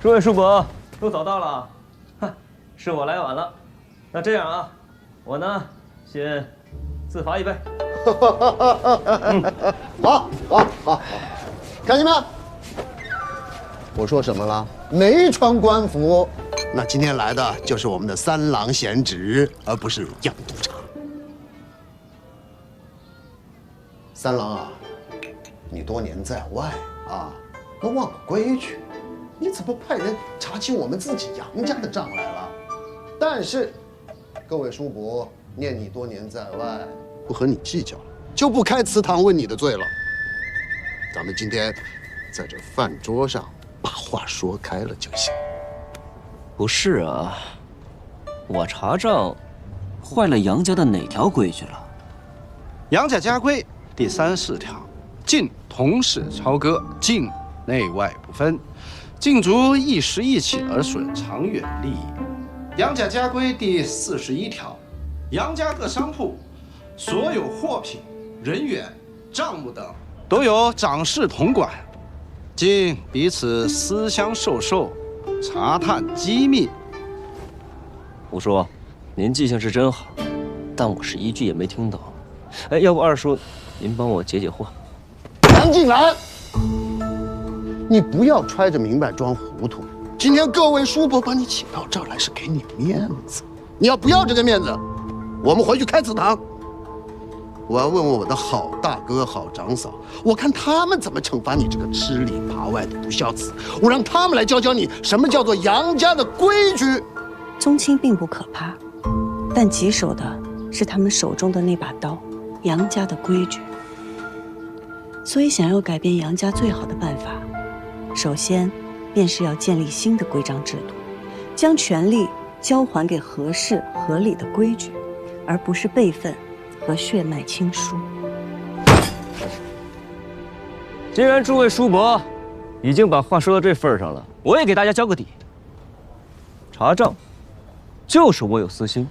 诸位叔伯都早到了，哈，是我来晚了。那这样啊，我呢先自罚一杯。好，看见没有？我说什么了？没穿官服。那今天来的就是我们的三郎贤侄，而不是杨督察。三郎啊，你多年在外啊，都忘了规矩，你怎么派人查起我们自己杨家的账来了？但是，各位叔伯，念你多年在外，不和你计较了，就不开祠堂问你的罪了。咱们今天在这饭桌上把话说开了就行。不是啊，我查账坏了杨家的哪条规矩了？杨家家规第34条，禁同室操戈，禁内外不分，禁足一时一起而损长远利益。杨家家规第41条，杨家各商铺所有货品、人员、账目等都由长侍统管，禁彼此私相授受。查探机密。五叔，您记性是真好，但我是一句也没听懂。哎，要不二叔您帮我解解惑？杨静兰，你不要揣着明白装糊涂。今天各位叔伯把你请到这儿来是给你面子，你要不要这个面子，我们回去开祠堂。我要问问我的好大哥、好长嫂，我看他们怎么惩罚你这个吃里扒外的不孝子。我让他们来教教你什么叫做杨家的规矩。宗亲并不可怕，但棘手的是他们手中的那把刀——杨家的规矩。所以，想要改变杨家最好的办法，首先便是要建立新的规章制度，将权力交还给合适合理的规矩，而不是辈分和血脉亲疏。既然诸位叔伯已经把话说到这份上了，我也给大家交个底。查账就是我有私心，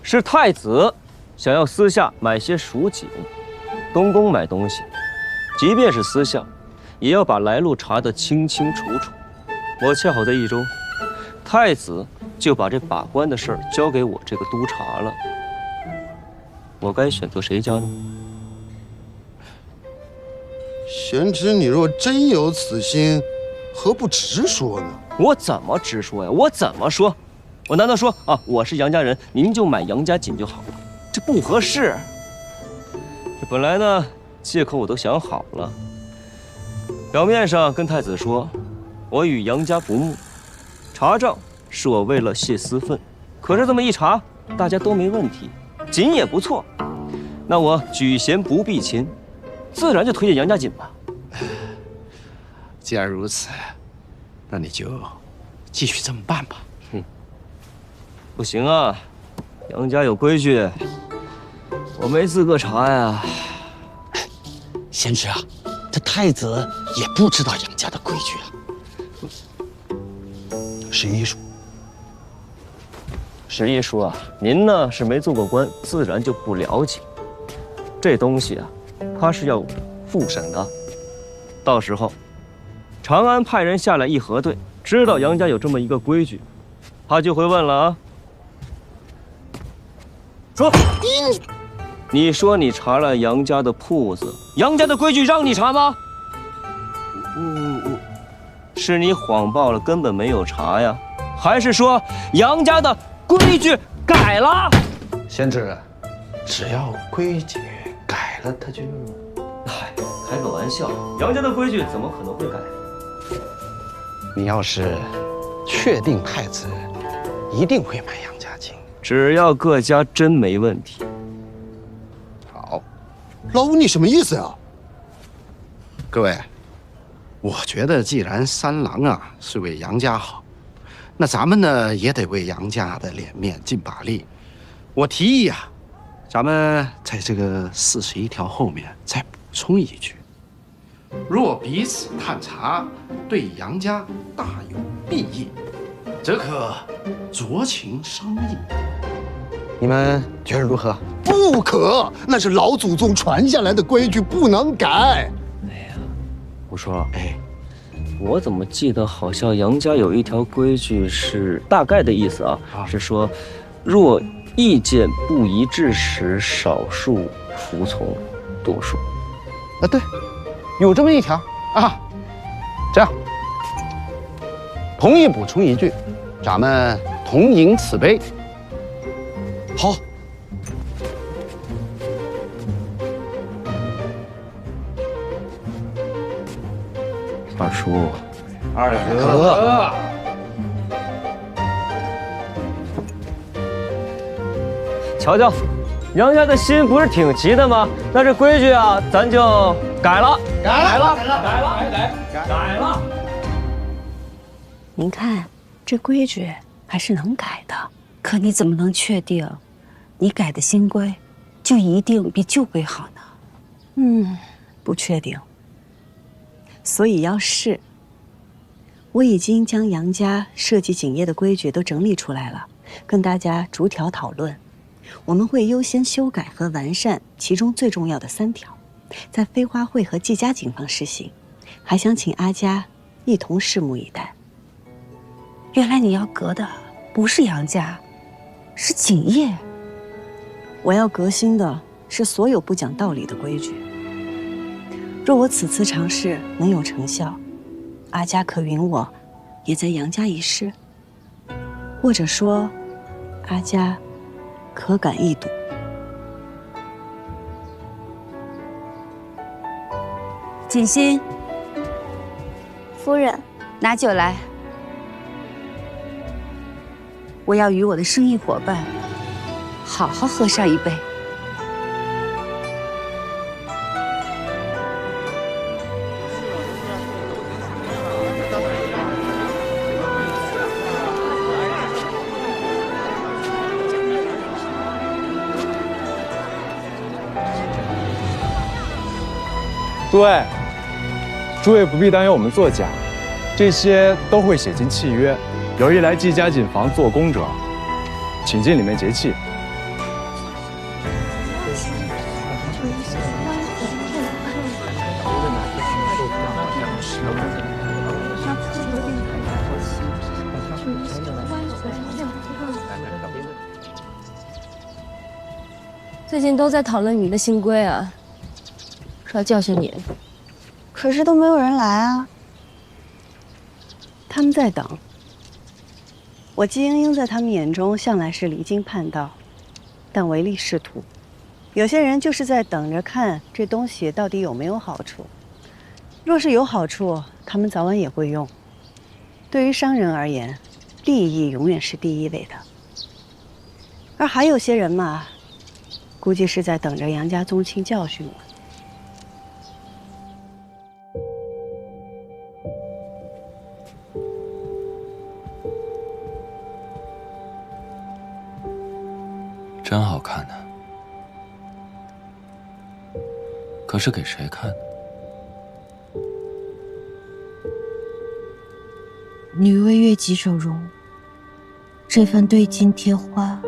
是太子想要私下买些蜀锦，东宫买东西，即便是私下，也要把来路查得清清楚楚。我恰好在意中，太子就把这把关的事儿交给我这个督察了。我该选择谁家呢？贤侄，你若真有此心，何不直说呢？我怎么直说呀？我怎么说？我难道说啊，我是杨家人，您就买杨家锦就好了？这不合适。这本来呢，借口我都想好了。表面上跟太子说，我与杨家不睦，查账是我为了泄私愤。可是这么一查，大家都没问题，锦也不错。那我举贤不避亲，自然就推荐杨家锦吧。既然如此，那你就继续这么办吧。不行啊，杨家有规矩，我没资格查呀。贤侄啊，这太子也不知道杨家的规矩啊。十一叔啊，您呢是没做过官，自然就不了解。这东西啊，它是要复审的，到时候长安派人下来一核对，知道杨家有这么一个规矩，他就会问了啊。说，你说你查了杨家的铺子，杨家的规矩让你查吗？是你谎报了，根本没有查呀？还是说杨家的规矩改了？贤侄，只要规矩改了，他就……嗨，开个玩笑，杨家的规矩怎么可能会改？你要是确定太子一定会买杨家锦，只要各家真没问题。好，老五，你什么意思呀？各位，我觉得既然三郎啊是为杨家好，那咱们呢也得为杨家的脸面尽把力。我提议啊，咱们在这个41条后面再补充一句：若彼此探查，对杨家大有裨益，则可酌情商议。你们觉得如何？不可，那是老祖宗传下来的规矩，不能改。我说，我怎么记得好像杨家有一条规矩是大概的意思啊，是说，若意见不一致时，少数服从多数。对，有这么一条啊。这样，同意补充一句，咱们同饮此杯。好。二叔，二哥，瞧瞧，杨家的心不是挺齐的吗？那这规矩啊，咱就改了。您看，这规矩还是能改的。可你怎么能确定，你改的新规就一定比旧规好呢？不确定。所以要试。我已经将杨家设计锦业的规矩都整理出来了，跟大家逐条讨论。我们会优先修改和完善其中最重要的3条，在飞花会和季家警方实行。还想请阿佳一同拭目以待。原来你要革的不是杨家，是锦业。我要革新的是所有不讲道理的规矩。若我此次尝试能有成效，阿佳可允我也在杨家一试，或者说，阿佳可敢一赌。锦心，夫人，拿酒来。我要与我的生意伙伴好好喝上一杯。诸位不必担忧我们作假，这些都会写进契约。有意来季家锦房做工者，请进里面结契。最近都在讨论你的新规啊，是要教训你。可是都没有人来啊。他们在等。我季英英在他们眼中向来是离经叛道，但唯利是图。有些人就是在等着看这东西到底有没有好处。若是有好处，他们早晚也会用。对于商人而言，利益永远是第一位的。而还有些人嘛，估计是在等着杨家宗亲教训我。真好看呢，可是给谁看呢？女为悦己者容，这份对镜贴花，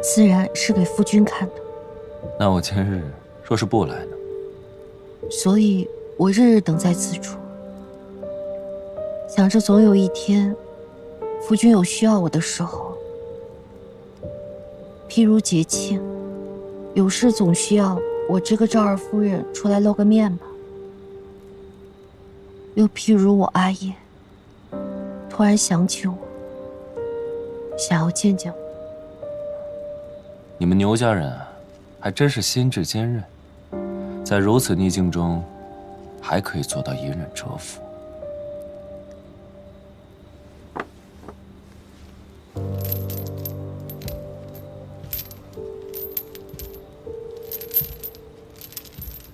自然是给夫君看的。那我今日若是不来呢？所以我日日等在此处，想着总有一天，夫君有需要我的时候。譬如节庆，有事总需要我这个赵二夫人出来露个面吧。又譬如我阿爷突然想起我，想要见见我。你们牛家人啊，还真是心智坚韧，在如此逆境中，还可以做到隐忍折服。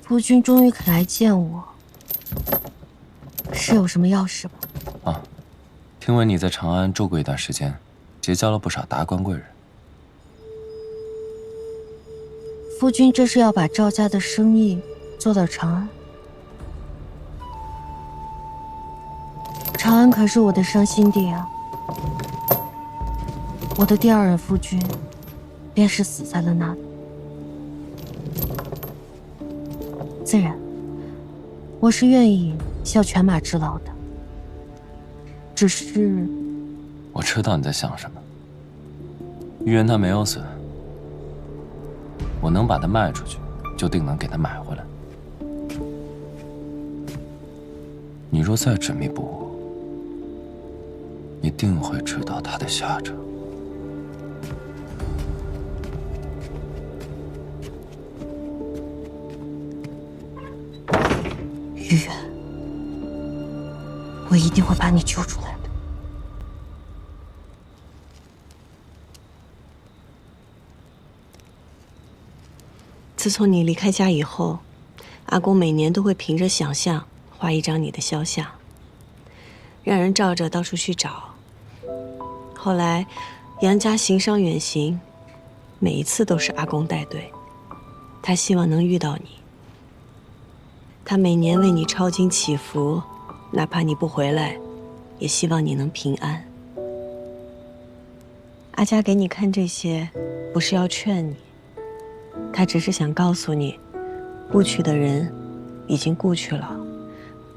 夫君终于肯来见我，是有什么要事吧？啊，听闻你在长安住过一段时间，结交了不少达官贵人。夫君这是要把赵家的生意做到长安？长安可是我的伤心地啊！我的第二任夫君，便是死在了那里。自然，我是愿意效犬马之劳的。只是……我知道你在想什么。玉渊他没有死，我能把他卖出去，就定能给他买回来。你若再执迷不悟，你定会知道他的下场。玉渊，我一定会把你救出来的。自从你离开家以后，阿公每年都会凭着想象画一张你的肖像，让人照着到处去找。后来，杨家行商远行，每一次都是阿公带队，他希望能遇到你。他每年为你抄经祈福，哪怕你不回来，也希望你能平安。阿佳给你看这些，不是要劝你，他只是想告诉你，故去的人已经故去了，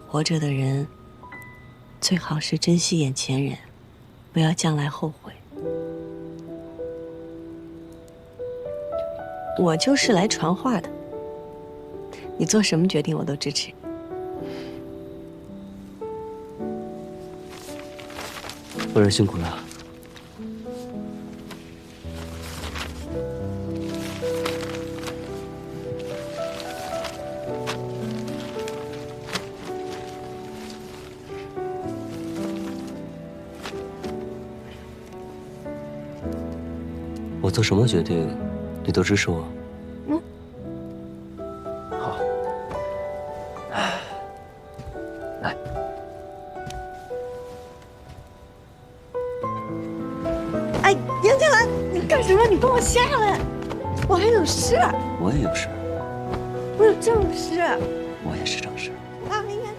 活着的人最好是珍惜眼前人，不要将来后悔。我就是来传话的，你做什么决定我都支持。夫人辛苦了。我做什么决定，你都支持我。嗯。好。来。哎，杨家兰，你干什么？你帮我下来，我还有事。我也有事。我有正事。我也是正事。啊，明天。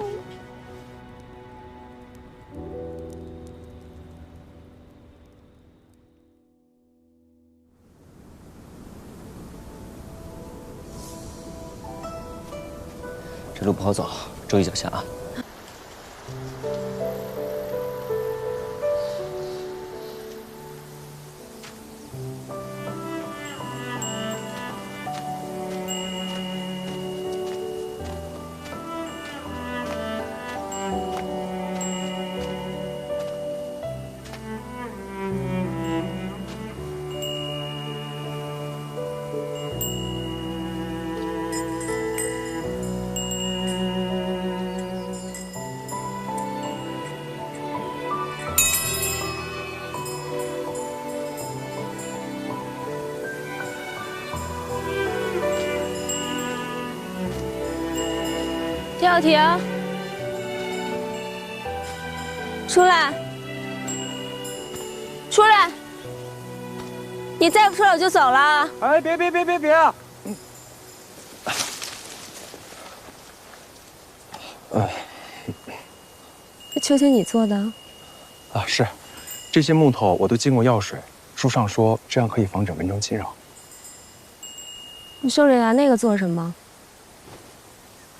这路不好走，注意脚下啊！停停，出来，出来！你再不出来我就走了。哎，别！这秋千你做的？啊，是，这些木头我都浸过药水，书上说这样可以防止蚊虫侵扰。你手里拿那个做什么？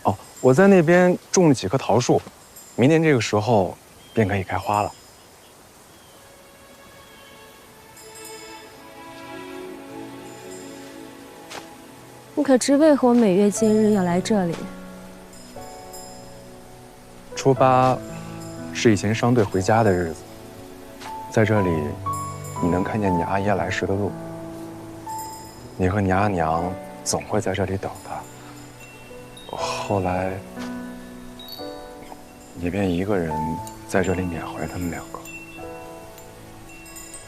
哦，我在那边种了几棵桃树，明年这个时候便可以开花了。你可知为何我每月今日要来这里？初八是以前商队回家的日子，在这里你能看见你阿爷来时的路。你和你阿娘总会在这里等他。后来，你便一个人在这里缅怀他们两个。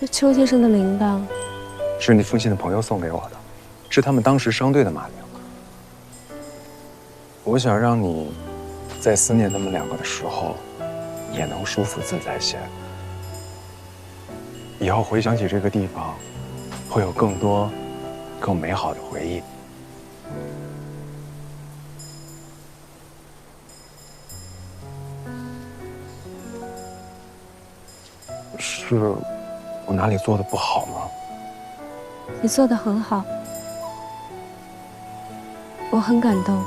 这秋先生的铃铛，是你父亲的朋友送给我的，是他们当时商队的马铃。我想让你在思念他们两个的时候，也能舒服自在些。以后回想起这个地方，会有更多、更美好的回忆。是我哪里做的不好吗？你做得很好，我很感动。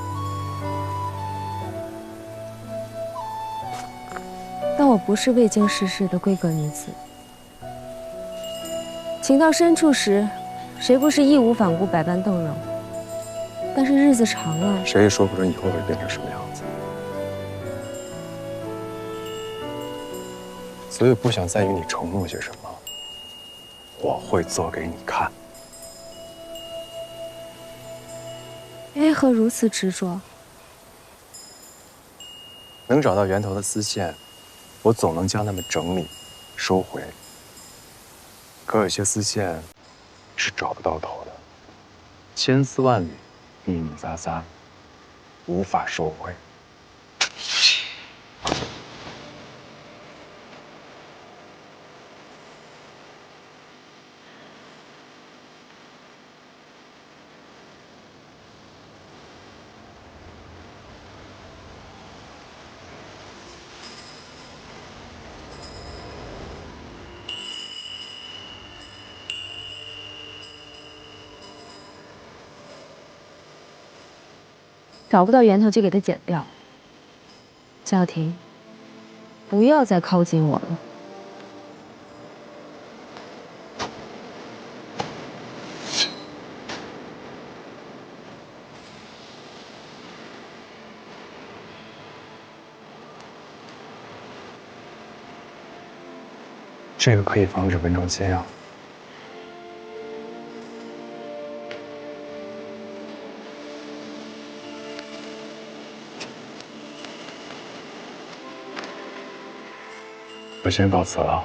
但我不是未经世事的闺阁女子。情到深处时，谁不是义无反顾、百般动容？但是日子长了，谁也说不准以后会变成什么样子。所以不想再与你承诺些什么，我会做给你看。为何如此执着？能找到源头的丝线，我总能将它们整理、收回。可有些丝线是找不到头的，千丝万缕，密密匝匝，无法收回。找不到源头就给它剪掉。夏小婷，不要再靠近我了。这个可以防止蚊虫侵扰。我先告辞了。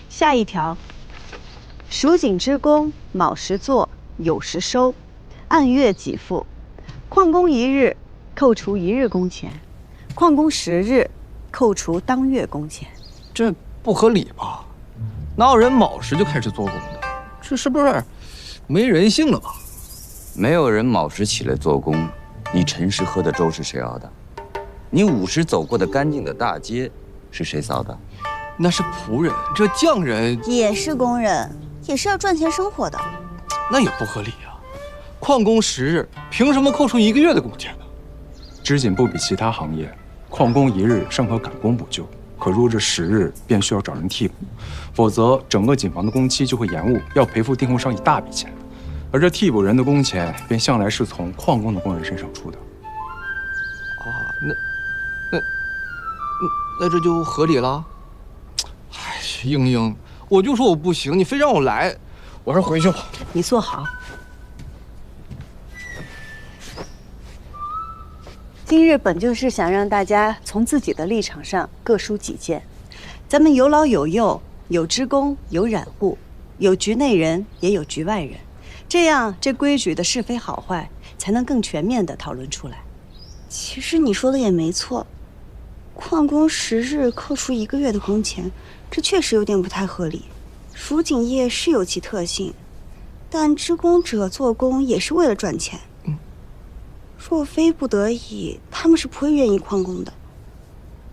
下一条，蜀锦之功，卯时作，酉时收，按月给付。旷工1日，扣除1日工钱；旷工10日，扣除当月工钱。这不合理吧？哪有人卯时就开始做工的？这是不是没人性了吧？没有人卯时起来做工，你辰时喝的粥是谁熬的？你午时走过的干净的大街是谁扫的？那是仆人，这匠人也是工人，也是要赚钱生活的。那也不合理啊！旷工10日，凭什么扣除1个月的工钱呢？织锦不比其他行业，旷工1日尚可赶工补救，可若这10日便需要找人替补，否则整个锦房的工期就会延误，要赔付订货商一大笔钱。而这替补人的工钱便向来是从旷工的工人身上出的。啊，那这就合理了。哎，英英，我就说我不行，你非让我来，我还是回去吧。你坐好。今日本就是想让大家从自己的立场上各抒己见。咱们有老有幼，有职工，有染户，有局内人，也有局外人，这样这规矩的是非好坏才能更全面地讨论出来。其实你说的也没错，旷工10日扣除1个月的工钱，这确实有点不太合理。蜀锦业是有其特性，但织工者做工也是为了赚钱。若非不得已，他们是不会愿意旷工的。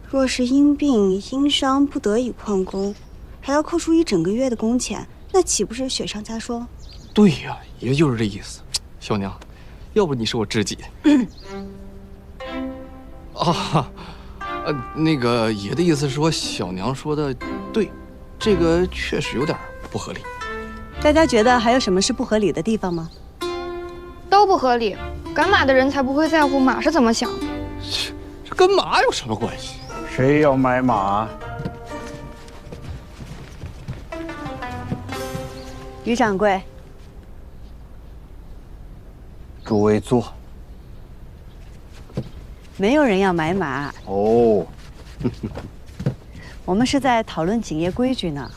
若是因病因伤不得已旷工，还要扣除1整个月的工钱，那岂不是雪上加霜？对呀，也就是这意思。小娘，要不你是我知己。啊，那个爷的意思是说，小娘说的对，这个确实有点不合理。大家觉得还有什么是不合理的地方吗？都不合理，赶马的人才不会在乎马是怎么想的。这跟马有什么关系？谁要买马？于掌柜，诸位坐。没有人要买马。哦，我们是在讨论景业规矩呢，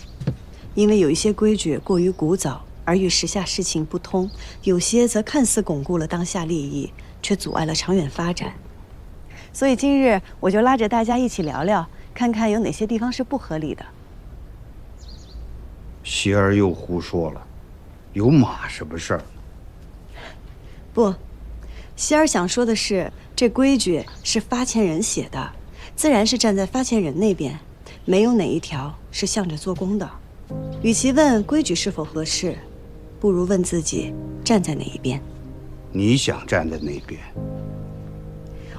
因为有一些规矩过于古早，而与时下事情不通；有些则看似巩固了当下利益，却阻碍了长远发展。所以今日我就拉着大家一起聊聊，看看有哪些地方是不合理的。希儿又胡说了，有马什么事儿？不，希儿想说的是，这规矩是发钱人写的，自然是站在发钱人那边，没有哪一条是向着做工的。与其问规矩是否合适，不如问自己站在哪一边。你想站在哪边？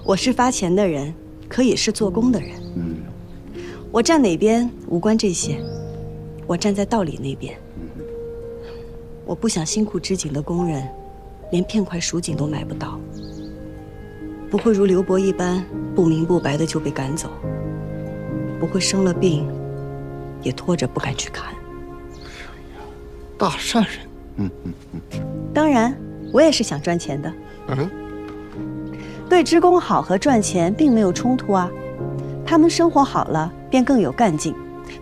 我是发钱的人，可也是做工的人。我站哪边无关这些，我站在道理那边。我不想辛苦织锦的工人，连片块蜀锦都买不到，不会如刘伯一般不明不白的就被赶走，不会生了病也拖着不敢去看。大善人。当然，我也是想赚钱的。对织工好和赚钱并没有冲突啊，他们生活好了便更有干劲，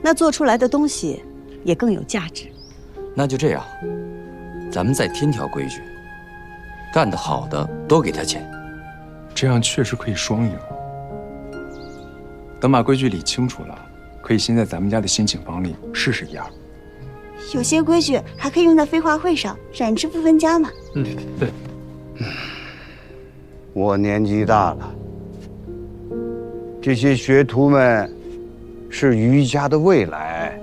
那做出来的东西也更有价值。那就这样，咱们再添条规矩，干得好的多给他钱。这样确实可以双赢。等把规矩理清楚了，可以先在咱们家的新请房里试试一二。有些规矩还可以用在飞花会上，染指不分家嘛。对。我年纪大了，这些学徒们是余家的未来。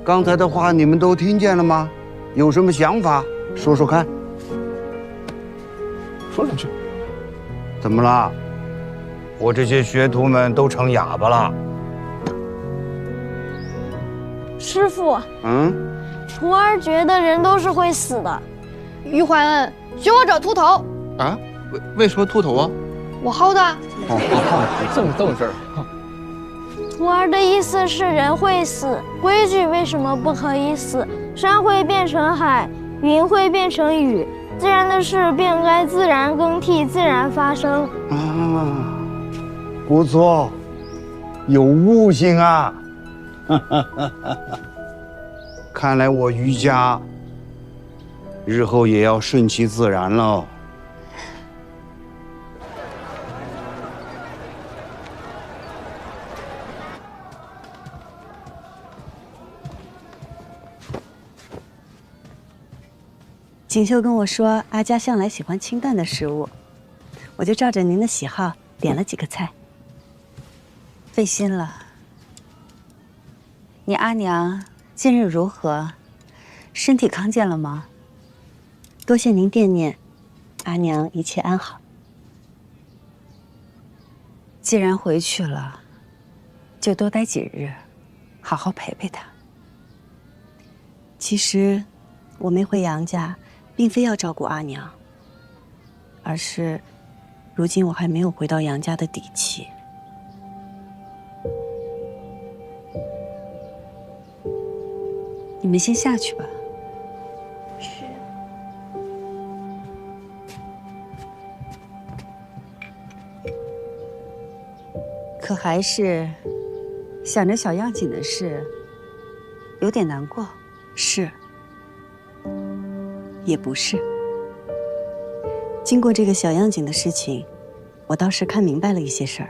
刚才的话你们都听见了吗？有什么想法说说看。说两句。怎么了？我这些学徒们都成哑巴了。师傅，徒儿觉得人都是会死的。于怀恩，学我找秃头。啊？为什么秃头啊？我薅的。这么事儿。徒儿的意思是人会死，规矩为什么不可以死？山会变成海，云会变成雨，自然的事便该自然更替，自然发生。啊，不错，有悟性啊！看来我余家日后也要顺其自然了。锦绣跟我说，阿佳向来喜欢清淡的食物，我就照着您的喜好点了几个菜。费心了。你阿娘近日如何？身体康健了吗？多谢您惦念，阿娘一切安好。既然回去了，就多待几日，好好陪陪她。其实，我没回杨家，并非要照顾阿娘，而是，如今我还没有回到杨家的底气。你们先下去吧。是。可还是想着小样锦的事，有点难过。是，也不是。经过这个小样锦的事情，我倒是看明白了一些事儿。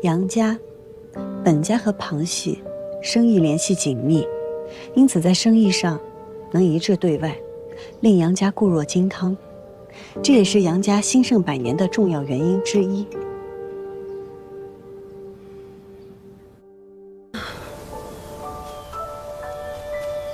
杨家、本家和旁系生意联系紧密，因此在生意上能一致对外，令杨家固若金汤。这也是杨家兴盛百年的重要原因之一。